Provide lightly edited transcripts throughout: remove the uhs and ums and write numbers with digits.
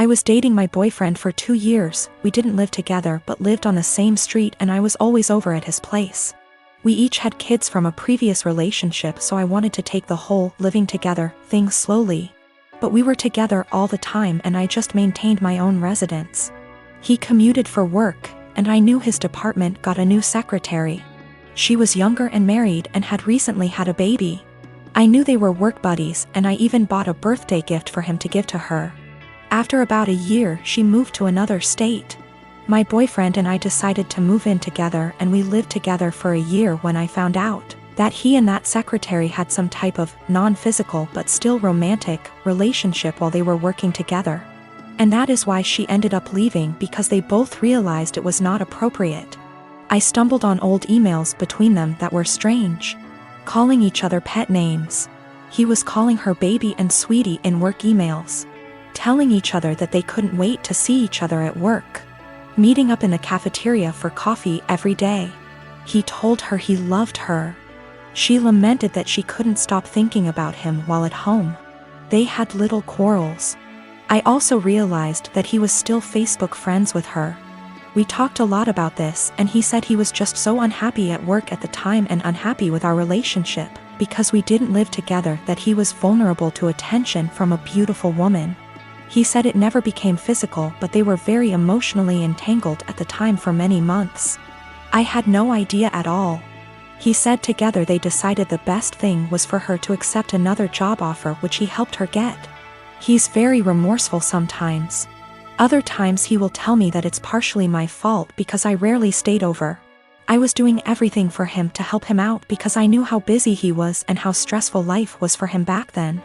I was dating my boyfriend for 2 years. We didn't live together but lived on the same street, and I was always over at his place. We each had kids from a previous relationship, so I wanted to take the whole living together thing slowly. But we were together all the time and I just maintained my own residence. He commuted for work, and I knew his department got a new secretary. She was younger and married and had recently had a baby. I knew they were work buddies, and I even bought a birthday gift for him to give to her. After about a year, she moved to another state. My boyfriend and I decided to move in together, and we lived together for a year when I found out that he and that secretary had some type of non-physical but still romantic relationship while they were working together. And that is why she ended up leaving, because they both realized it was not appropriate. I stumbled on old emails between them that were strange, calling each other pet names. He was calling her baby and sweetie in work emails, telling each other that they couldn't wait to see each other at work, meeting up in the cafeteria for coffee every day. He told her he loved her. She lamented that she couldn't stop thinking about him while at home. They had little quarrels. I also realized that he was still Facebook friends with her. We talked a lot about this, and he said he was just so unhappy at work at the time and unhappy with our relationship, because we didn't live together, that he was vulnerable to attention from a beautiful woman. He said it never became physical, but they were very emotionally entangled at the time for many months. I had no idea at all. He said together they decided the best thing was for her to accept another job offer, which he helped her get. He's very remorseful sometimes. Other times he will tell me that it's partially my fault because I rarely stayed over. I was doing everything for him to help him out because I knew how busy he was and how stressful life was for him back then.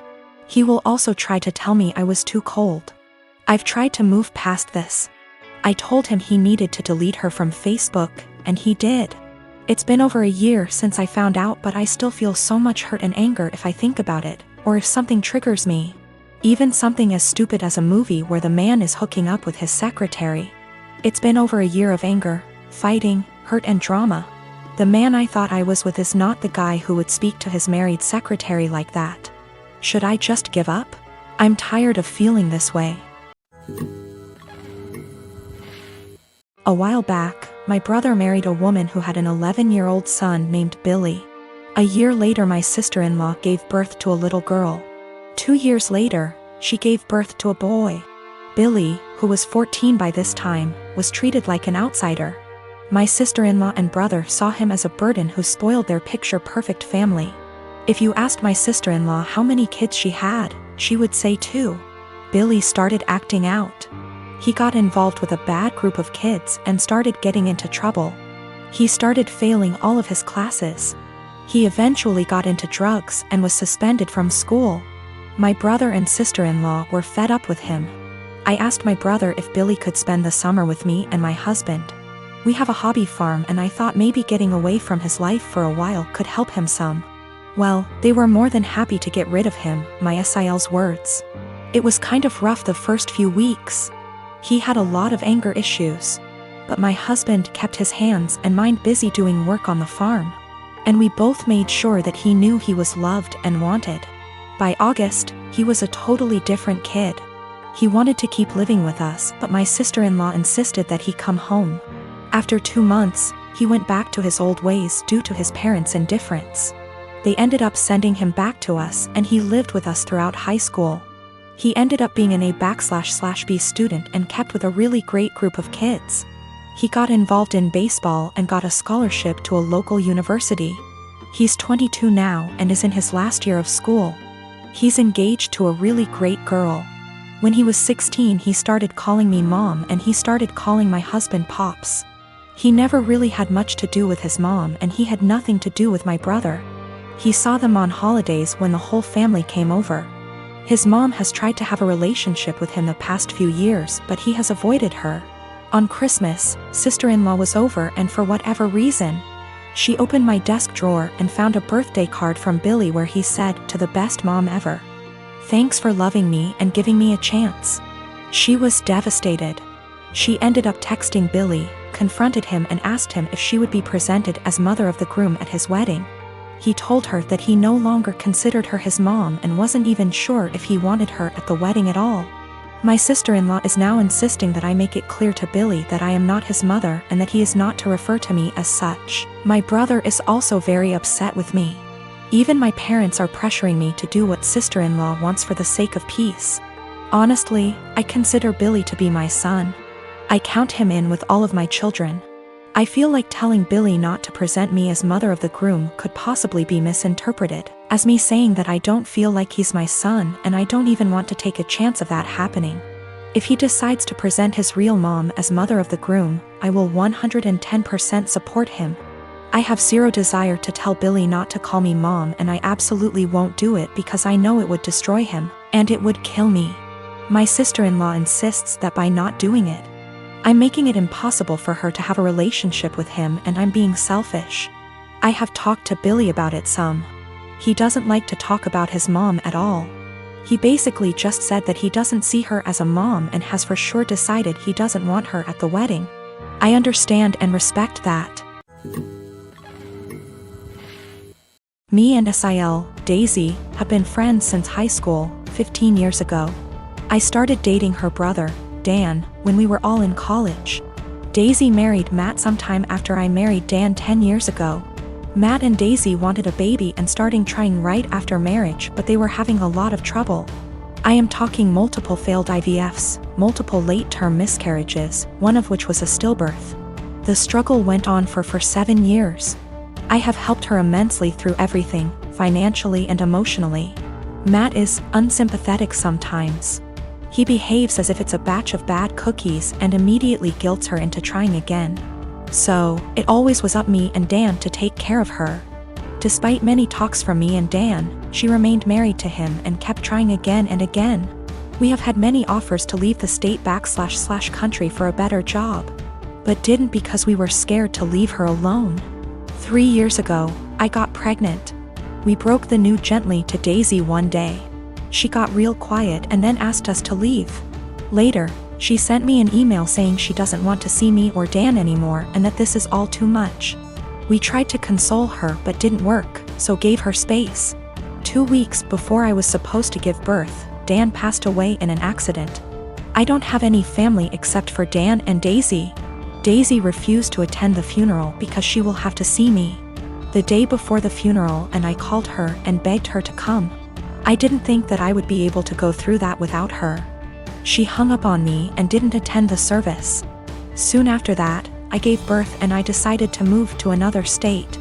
He will also try to tell me I was too cold. I've tried to move past this. I told him he needed to delete her from Facebook, and he did. It's been over a year since I found out, but I still feel so much hurt and anger if I think about it, or if something triggers me. Even something as stupid as a movie where the man is hooking up with his secretary. It's been over a year of anger, fighting, hurt and drama. The man I thought I was with is not the guy who would speak to his married secretary like that. Should I just give up? I'm tired of feeling this way. A while back, my brother married a woman who had an 11-year-old son named Billy. A year later, my sister-in-law gave birth to a little girl. 2 years later, she gave birth to a boy. Billy, who was 14 by this time, was treated like an outsider. My sister-in-law and brother saw him as a burden who spoiled their picture-perfect family. If you asked my sister-in-law how many kids she had, she would say 2. Billy started acting out. He got involved with a bad group of kids and started getting into trouble. He started failing all of his classes. He eventually got into drugs and was suspended from school. My brother and sister-in-law were fed up with him. I asked my brother if Billy could spend the summer with me and my husband. We have a hobby farm, and I thought maybe getting away from his life for a while could help him some. Well, they were more than happy to get rid of him, my SIL's words. It was kind of rough the first few weeks. He had a lot of anger issues. But my husband kept his hands and mind busy doing work on the farm. And we both made sure that he knew he was loved and wanted. By August, he was a totally different kid. He wanted to keep living with us, but my sister-in-law insisted that he come home. After 2 months, he went back to his old ways due to his parents' indifference. They ended up sending him back to us, and he lived with us throughout high school. He ended up being an A/B student and kept with a really great group of kids. He got involved in baseball and got a scholarship to a local university. He's 22 now and is in his last year of school. He's engaged to a really great girl. When he was 16, he started calling me mom, and he started calling my husband pops. He never really had much to do with his mom, and he had nothing to do with my brother. He saw them on holidays when the whole family came over. His mom has tried to have a relationship with him the past few years, but he has avoided her. On Christmas, sister-in-law was over, and for whatever reason, she opened my desk drawer and found a birthday card from Billy where he said, "To the best mom ever. Thanks for loving me and giving me a chance." She was devastated. She ended up texting Billy, confronted him and asked him if she would be presented as mother of the groom at his wedding. He told her that he no longer considered her his mom and wasn't even sure if he wanted her at the wedding at all. My sister-in-law is now insisting that I make it clear to Billy that I am not his mother and that he is not to refer to me as such. My brother is also very upset with me. Even my parents are pressuring me to do what sister-in-law wants for the sake of peace. Honestly, I consider Billy to be my son. I count him in with all of my children. I feel like telling Billy not to present me as mother of the groom could possibly be misinterpreted as me saying that I don't feel like he's my son, and I don't even want to take a chance of that happening. If he decides to present his real mom as mother of the groom, I will 110% support him. I have zero desire to tell Billy not to call me mom, and I absolutely won't do it because I know it would destroy him, and it would kill me. My sister-in-law insists that by not doing it, I'm making it impossible for her to have a relationship with him, and I'm being selfish. I have talked to Billy about it some. He doesn't like to talk about his mom at all. He basically just said that he doesn't see her as a mom and has for sure decided he doesn't want her at the wedding. I understand and respect that. Me and Sil, Daisy, have been friends since high school, 15 years ago. I started dating her brother, Dan, when we were all in college. Daisy married Matt sometime after I married Dan 10 years ago. Matt and Daisy wanted a baby and starting trying right after marriage, but they were having a lot of trouble. I am talking multiple failed IVFs, multiple late-term miscarriages, one of which was a stillbirth. The struggle went on for 7 years. I have helped her immensely through everything, financially and emotionally. Matt is unsympathetic sometimes. He behaves as if it's a batch of bad cookies and immediately guilts her into trying again. So, it always was up me and Dan to take care of her. Despite many talks from me and Dan, she remained married to him and kept trying again and again. We have had many offers to leave the state / country for a better job, but didn't because we were scared to leave her alone. 3 years ago, I got pregnant. We broke the news gently to Daisy one day. She got real quiet and then asked us to leave. Later, she sent me an email saying she doesn't want to see me or Dan anymore and that this is all too much. We tried to console her but didn't work, so gave her space. 2 weeks before I was supposed to give birth, Dan passed away in an accident. I don't have any family except for Dan and Daisy. Daisy refused to attend the funeral because she will have to see me the day before the funeral, and I called her and begged her to come. I didn't think that I would be able to go through that without her. She hung up on me and didn't attend the service. Soon after that, I gave birth and I decided to move to another state.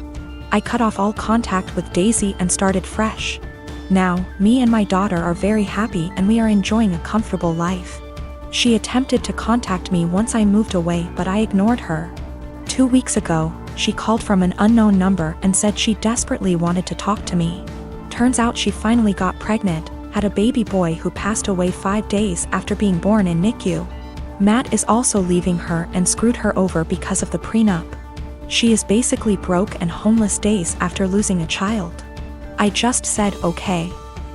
I cut off all contact with Daisy and started fresh. Now, me and my daughter are very happy and we are enjoying a comfortable life. She attempted to contact me once I moved away, but I ignored her. 2 weeks ago, she called from an unknown number and said she desperately wanted to talk to me. Turns out she finally got pregnant, had a baby boy who passed away 5 days after being born in NICU. Matt is also leaving her and screwed her over because of the prenup. She is basically broke and homeless days after losing a child. I just said okay.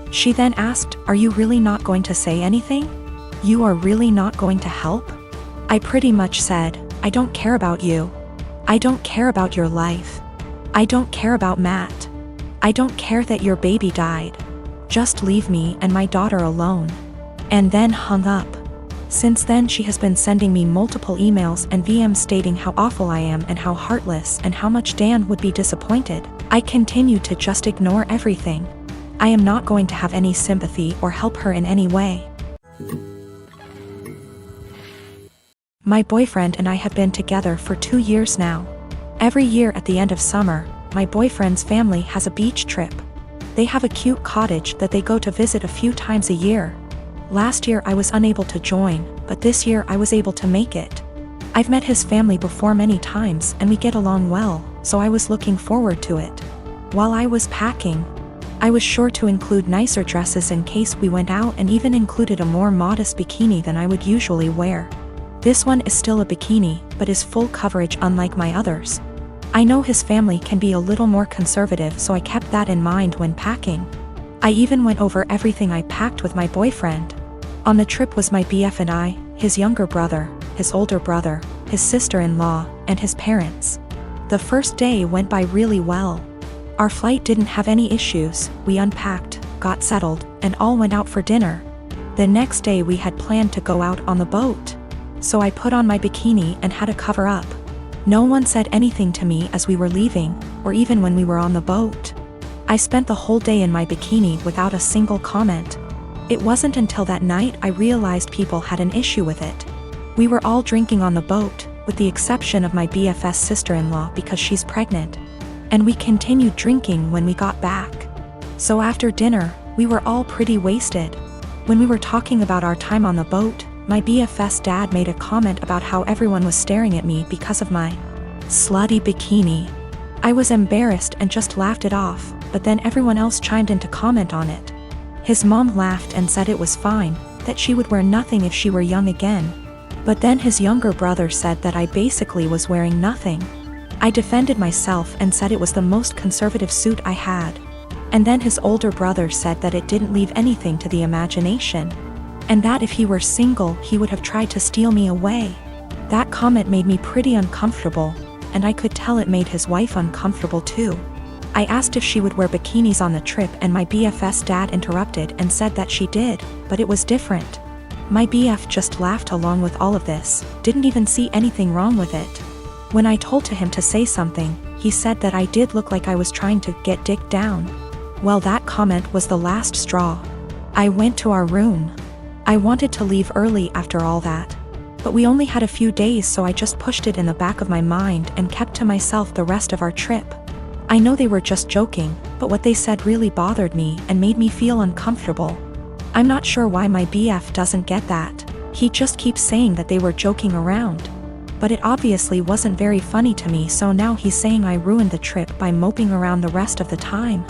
She then asked, "Are you really not going to say anything? You are really not going to help?" I pretty much said, "I don't care about you. I don't care about your life. I don't care about Matt. I don't care that your baby died. Just leave me and my daughter alone." And then hung up. Since then she has been sending me multiple emails and VMs stating how awful I am and how heartless and how much Dan would be disappointed. I continue to just ignore everything. I am not going to have any sympathy or help her in any way. My boyfriend and I have been together for 2 years now. Every year at the end of summer, my boyfriend's family has a beach trip. They have a cute cottage that they go to visit a few times a year. Last year I was unable to join, but this year I was able to make it. I've met his family before many times and we get along well, so I was looking forward to it. While I was packing, I was sure to include nicer dresses in case we went out and even included a more modest bikini than I would usually wear. This one is still a bikini, but is full coverage unlike my others. I know his family can be a little more conservative, so I kept that in mind when packing. I even went over everything I packed with my boyfriend. On the trip was my BF and I, his younger brother, his older brother, his sister-in-law, and his parents. The first day went by really well. Our flight didn't have any issues, we unpacked, got settled, and all went out for dinner. The next day we had planned to go out on the boat. So I put on my bikini and had a cover up. No one said anything to me as we were leaving, or even when we were on the boat. I spent the whole day in my bikini without a single comment. It wasn't until that night I realized people had an issue with it. We were all drinking on the boat, with the exception of my BFF's sister-in-law because she's pregnant. And we continued drinking when we got back. So after dinner, we were all pretty wasted. When we were talking about our time on the boat, my BFF's dad made a comment about how everyone was staring at me because of my slutty bikini. I was embarrassed and just laughed it off, but then everyone else chimed in to comment on it. His mom laughed and said it was fine, that she would wear nothing if she were young again. But then his younger brother said that I basically was wearing nothing. I defended myself and said it was the most conservative suit I had. And then his older brother said that it didn't leave anything to the imagination. And that if he were single, he would have tried to steal me away. That comment made me pretty uncomfortable, and I could tell it made his wife uncomfortable too. I asked if she would wear bikinis on the trip and my BFF's dad interrupted and said that she did, but it was different. My BF just laughed along with all of this, didn't even see anything wrong with it. When I told him to say something, he said that I did look like I was trying to get dick down. Well, that comment was the last straw. I went to our room. I wanted to leave early after all that. But we only had a few days, so I just pushed it in the back of my mind and kept to myself the rest of our trip. I know they were just joking, but what they said really bothered me and made me feel uncomfortable. I'm not sure why my BF doesn't get that. He just keeps saying that they were joking around. But it obviously wasn't very funny to me, so now he's saying I ruined the trip by moping around the rest of the time.